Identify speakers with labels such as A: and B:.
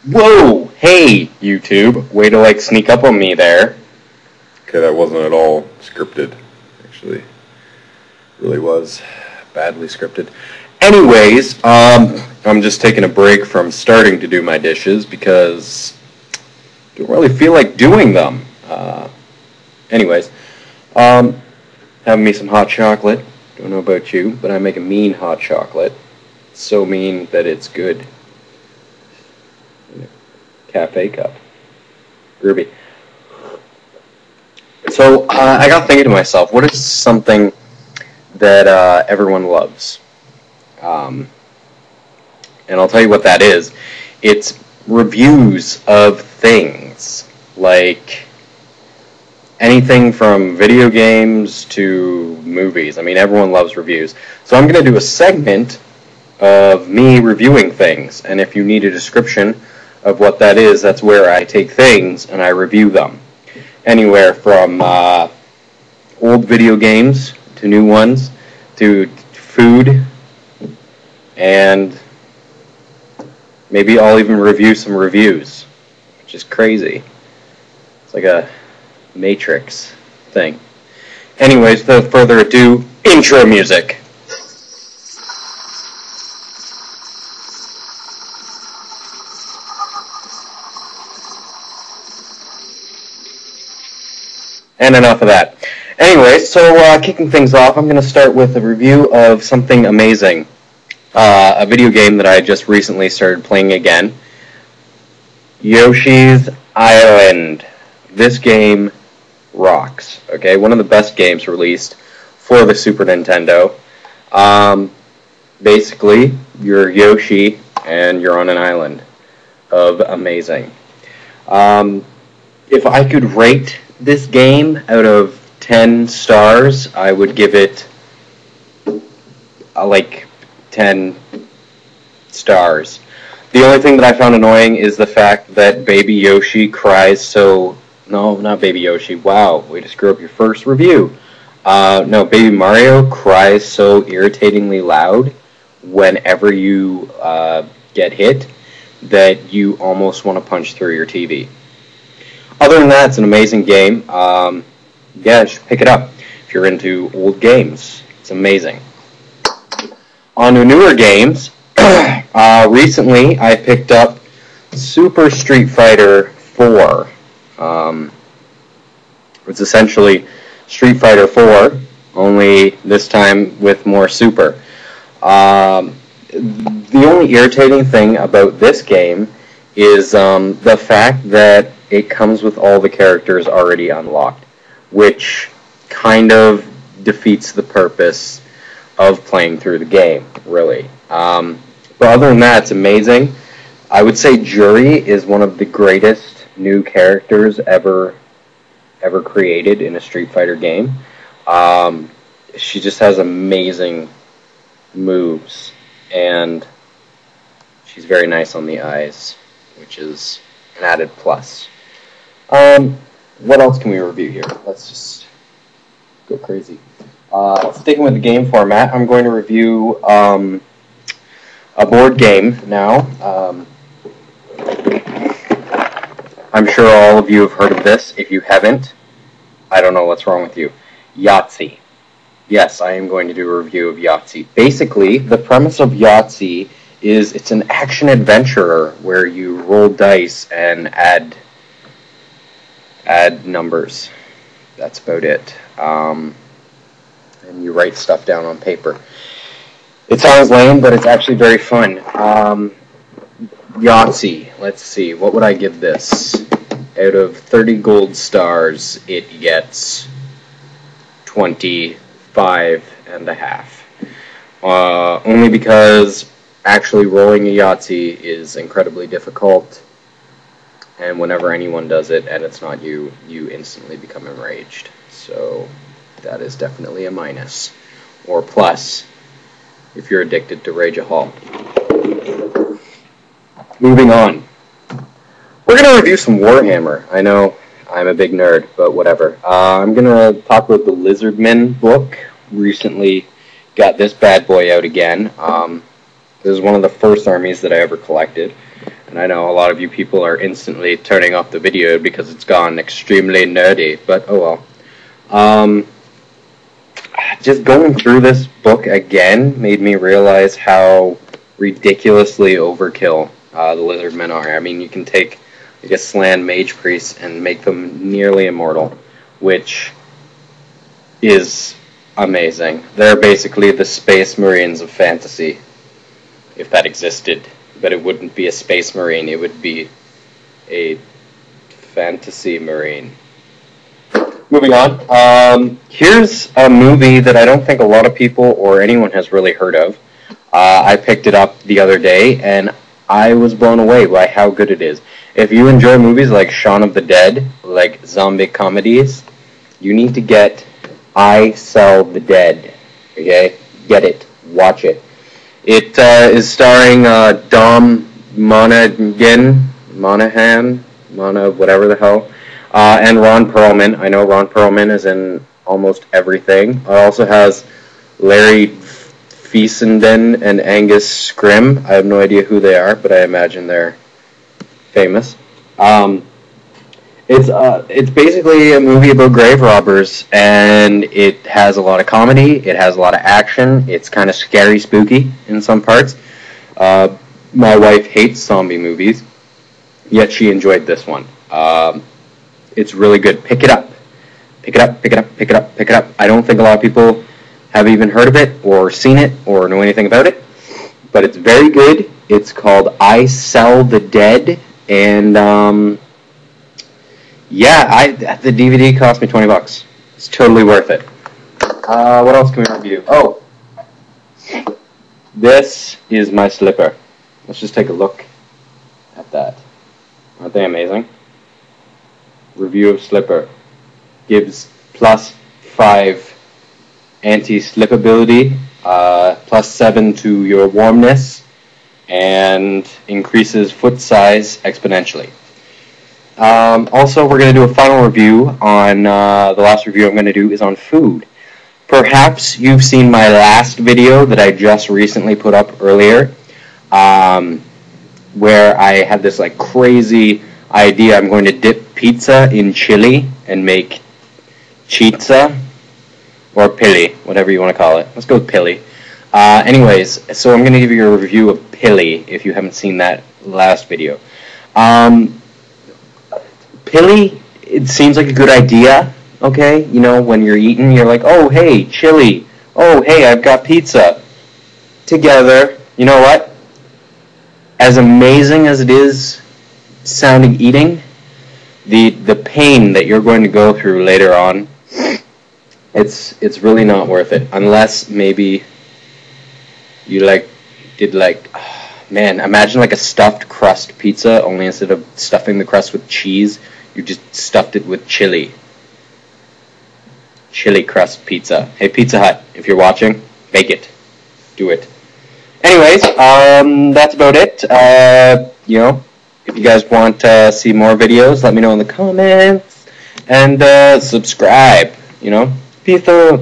A: Whoa! Hey, YouTube. Way to, sneak up on me there.
B: Okay, that wasn't at all scripted, actually. Really was badly scripted.
A: Anyways, I'm just taking a break from starting to do my dishes because I don't really feel like doing them. Anyways, having me some hot chocolate. Don't know about you, but I make a mean hot chocolate. So mean that it's good. Cafe cup. Groovy. So, I got thinking to myself, what is something that everyone loves? And I'll tell you what that is. It's reviews of things. Like anything from video games to movies. I mean, everyone loves reviews. So I'm going to do a segment of me reviewing things. And if you need a description of what that is, that's where I take things and I review them. Anywhere from old video games to new ones to food, and maybe I'll even review some reviews, which is crazy. It's like a Matrix thing. Anyways, without further ado, intro music. And enough of that. Anyway, so kicking things off, I'm going to start with a review of something amazing. A video game that I just recently started playing again. Yoshi's Island. This game rocks. Okay, one of the best games released for the Super Nintendo. Basically, you're Yoshi and you're on an island of amazing. If I could rate this game out of 10 stars, I would give it 10 stars. The only thing that I found annoying is the fact that Baby Yoshi cries so... No, not Baby Yoshi. Wow, way to screw up your first review. No, Baby Mario cries so irritatingly loud whenever you get hit that you almost want to punch through your TV. Other than that, it's an amazing game. Yeah, you should pick it up if you're into old games. It's amazing. On to newer games, recently I picked up Super Street Fighter 4. It's essentially Street Fighter 4, only this time with more Super. The only irritating thing about this game is the fact that it comes with all the characters already unlocked, which kind of defeats the purpose of playing through the game, really. But other than that, it's amazing. I would say Juri is one of the greatest new characters ever created in a Street Fighter game. She just has amazing moves, and she's very nice on the eyes, which is an added plus. What else can we review here? Let's just go crazy. Sticking with the game format, I'm going to review a board game now. I'm sure all of you have heard of this. If you haven't, I don't know what's wrong with you. Yahtzee. Yes, I am going to do a review of Yahtzee. Basically, the premise of Yahtzee is it's an action-adventure where you roll dice and add numbers. That's about it. And you write stuff down on paper. It sounds lame, but it's actually very fun. Yahtzee. Let's see. What would I give this? Out of 30 gold stars, it gets 25.5. Only because actually rolling a Yahtzee is incredibly difficult, and whenever anyone does it and it's not you, you instantly become enraged. So that is definitely a minus. Or plus, if you're addicted to Rageahol. Moving on. We're going to review some Warhammer. I know I'm a big nerd, but whatever. I'm going to talk about the Lizardmen book. Recently got this bad boy out again. This is one of the first armies that I ever collected. And I know a lot of you people are instantly turning off the video because it's gone extremely nerdy, but oh well. Just going through this book again made me realize how ridiculously overkill the lizardmen are. I mean, you can take like a Slan mage priest and make them nearly immortal, which is amazing. They're basically the space marines of fantasy, if that existed. But it wouldn't be a space marine, it would be a fantasy marine. Moving on, here's a movie that I don't think a lot of people or anyone has really heard of. I picked it up the other day, and I was blown away by how good it is. If you enjoy movies like Shaun of the Dead, like zombie comedies, you need to get I Sell the Dead, okay? Get it. Watch it. It is starring Dom Monaghan, whatever the hell, and Ron Perlman. I know Ron Perlman is in almost everything. It also has Larry Fessenden and Angus Scrimm. I have no idea who they are, but I imagine they're famous. It's basically a movie about grave robbers, and it has a lot of comedy, it has a lot of action, it's kind of scary, spooky in some parts. My wife hates zombie movies, yet she enjoyed this one. It's really good. Pick it up. Pick it up, pick it up, pick it up, pick it up. I don't think a lot of people have even heard of it, or seen it, or know anything about it, but it's very good. It's called I Sell the Dead, and yeah, the DVD cost me $20. It's totally worth it. What else can we review? Oh, this is my slipper. Let's just take a look at that. Aren't they amazing? Review of slipper. Gives +5 anti-slip ability, +7 to your warmness, and increases foot size exponentially. Also, we're going to do a final review on, the last review I'm going to do is on food. Perhaps you've seen my last video that I just recently put up earlier, where I had this like crazy idea. I'm going to dip pizza in chili and make chizza, or pili, whatever you want to call it. Let's go with pili. Anyways, so I'm going to give you a review of pili if you haven't seen that last video. Pili, it seems like a good idea, okay? You know, when you're eating, you're like, oh, hey, chili. Oh, hey, I've got pizza. Together, you know what? As amazing as it is sounding eating, the pain that you're going to go through later on, it's really not worth it. Unless maybe you man, imagine like a stuffed crust pizza, only instead of stuffing the crust with cheese, you just stuffed it with chili. Chili crust pizza. Hey, Pizza Hut, if you're watching, make it. Do it. Anyways, that's about it. You know, if you guys want to see more videos, let me know in the comments. And subscribe, you know. Peace out.